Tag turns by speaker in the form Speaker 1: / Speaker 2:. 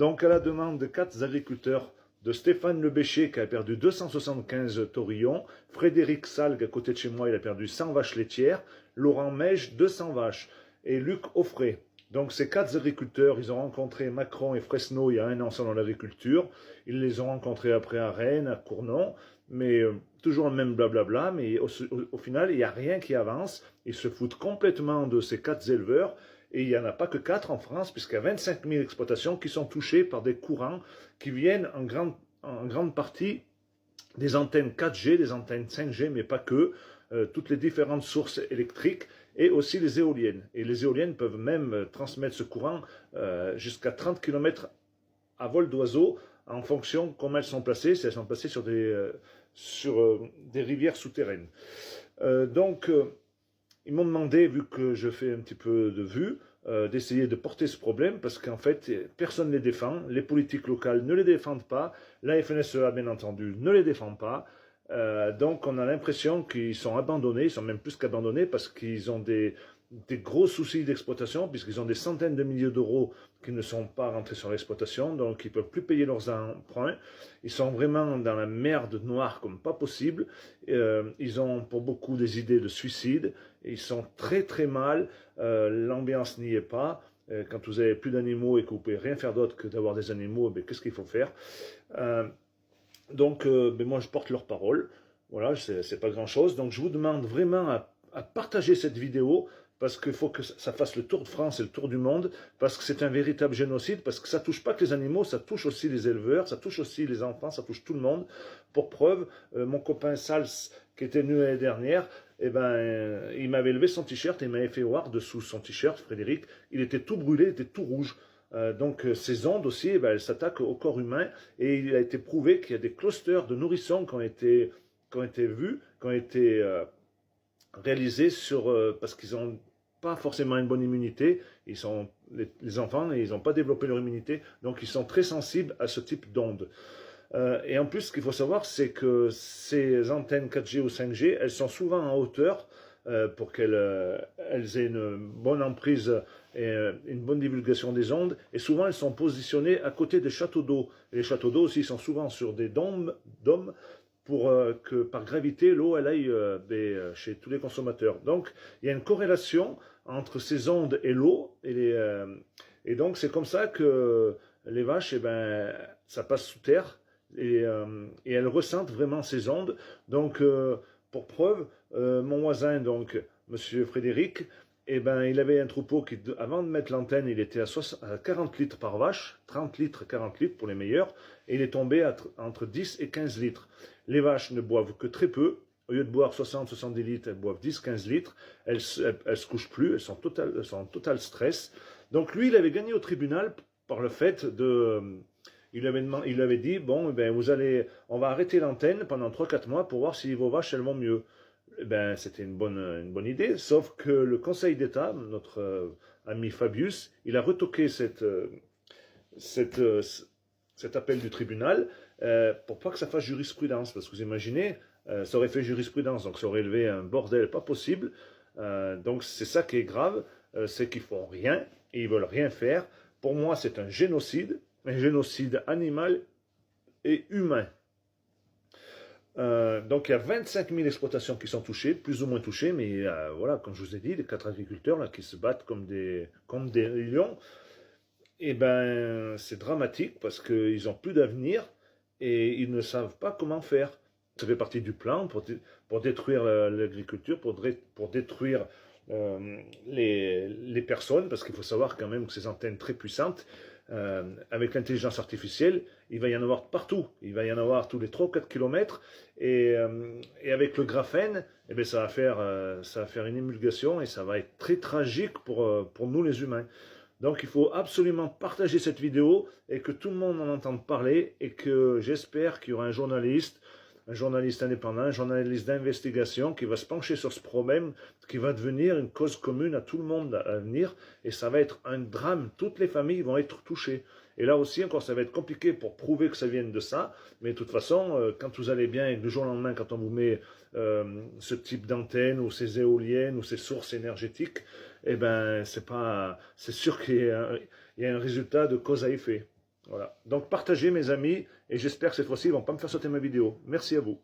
Speaker 1: Donc, à la demande de 4 agriculteurs, de Stéphane Lebécher qui a perdu 275 taurillons, Frédéric Salgue à côté de chez moi, il a perdu 100 vaches laitières, Laurent Mège 200 vaches et Luc Offray. Donc ces 4 agriculteurs, ils ont rencontré Macron et Fresneau il y a un an selon l'agriculture, ils les ont rencontrés après à Rennes, à Cournon, mais toujours le même blablabla, mais au final il n'y a rien qui avance, ils se foutent complètement de ces 4 éleveurs. Et il n'y en a pas que 4 en France, puisqu'il y a 25 000 exploitations qui sont touchées par des courants qui viennent en grande partie des antennes 4G, des antennes 5G, mais pas que, toutes les différentes sources électriques et aussi les éoliennes. Et les éoliennes peuvent même transmettre ce courant jusqu'à 30 km à vol d'oiseau en fonction de comment elles sont placées, si elles sont placées sur des rivières souterraines. Ils m'ont demandé, vu que je fais un petit peu de vues, d'essayer de porter ce problème, parce qu'en fait, personne ne les défend, les politiques locales ne les défendent pas, la FNSEA, bien entendu, ne les défend pas, donc on a l'impression qu'ils sont abandonnés, ils sont même plus qu'abandonnés, parce qu'ils ont des gros soucis d'exploitation, puisqu'ils ont des centaines de milliers d'euros qui ne sont pas rentrés sur l'exploitation, donc ils ne peuvent plus payer leurs emprunts. Ils sont vraiment dans la merde noire comme pas possible. Ils ont pour beaucoup des idées de suicide. Ils sont très très mal. L'ambiance n'y est pas. Quand vous avez plus d'animaux et que vous ne pouvez rien faire d'autre que d'avoir des animaux, qu'est-ce qu'il faut faire? Moi je porte leur parole. Voilà, c'est pas grand-chose. Donc je vous demande vraiment à partager cette vidéo, parce qu'il faut que ça fasse le tour de France et le tour du monde, parce que c'est un véritable génocide, parce que ça touche pas que les animaux, ça touche aussi les éleveurs, ça touche aussi les enfants, ça touche tout le monde. Pour preuve, mon copain Sals, qui était venu l'année dernière, il m'avait levé son t-shirt et il m'avait fait voir dessous son t-shirt, Frédéric, il était tout brûlé, il était tout rouge. Ces ondes aussi, elles s'attaquent au corps humain, et il a été prouvé qu'il y a des clusters de nourrissons qui ont été vus, qui ont été réalisés parce qu'ils n'ont pas forcément une bonne immunité, les enfants, ils n'ont pas développé leur immunité, donc ils sont très sensibles à ce type d'ondes. Et en plus, ce qu'il faut savoir, c'est que ces antennes 4G ou 5G, elles sont souvent en hauteur pour qu'elles aient une bonne emprise et une bonne divulgation des ondes, et souvent elles sont positionnées à côté des châteaux d'eau. Et les châteaux d'eau aussi sont souvent sur des dômes pour que par gravité, l'eau elle aille chez tous les consommateurs. Donc, il y a une corrélation entre ces ondes et l'eau, et donc c'est comme ça que les vaches, ça passe sous terre, et elles ressentent vraiment ces ondes. Donc, pour preuve, mon voisin, donc, monsieur Frédéric, il avait un troupeau qui, avant de mettre l'antenne, il était à 40 litres par vache, 30 litres, 40 litres pour les meilleurs, et il est tombé entre 10 et 15 litres. Les vaches ne boivent que très peu. Au lieu de boire 60-70 litres, elles boivent 10-15 litres. Elles ne se couchent plus, elles sont en total stress. Donc lui, il avait gagné au tribunal par le fait de... Il avait dit, bon, on va arrêter l'antenne pendant 3-4 mois pour voir si vos vaches, elles vont mieux. C'était une bonne idée, sauf que le Conseil d'État, notre ami Fabius, il a retoqué cet appel du tribunal pour pas que ça fasse jurisprudence, parce que vous imaginez, ça aurait fait jurisprudence, donc ça aurait élevé un bordel pas possible. Donc c'est ça qui est grave, c'est qu'ils font rien et ils veulent rien faire. Pour moi, c'est un génocide animal et humain. Donc il y a 25 000 exploitations qui sont touchées, plus ou moins touchées, mais voilà, comme je vous ai dit, les 4 agriculteurs là, qui se battent comme des lions, c'est dramatique parce qu'ils n'ont plus d'avenir et ils ne savent pas comment faire. Ça fait partie du plan pour détruire l'agriculture, pour détruire les personnes, parce qu'il faut savoir quand même que ces antennes très puissantes, avec l'intelligence artificielle, il va y en avoir partout. Il va y en avoir tous les 3 ou 4 km. Et avec le graphène, ça va faire une émulgation et ça va être très tragique pour nous les humains. Donc il faut absolument partager cette vidéo et que tout le monde en entende parler, et que j'espère qu'il y aura un journaliste indépendant, un journaliste d'investigation qui va se pencher sur ce problème, qui va devenir une cause commune à tout le monde à l'avenir, et ça va être un drame. Toutes les familles vont être touchées. Et là aussi, encore, ça va être compliqué pour prouver que ça vienne de ça, mais de toute façon, quand vous allez bien, et du jour au lendemain, quand on vous met ce type d'antenne, ou ces éoliennes, ou ces sources énergétiques, c'est sûr qu'il y a un résultat de cause à effet. Voilà. Donc partagez mes amis, et j'espère que cette fois-ci, ils ne vont pas me faire sauter ma vidéo. Merci à vous.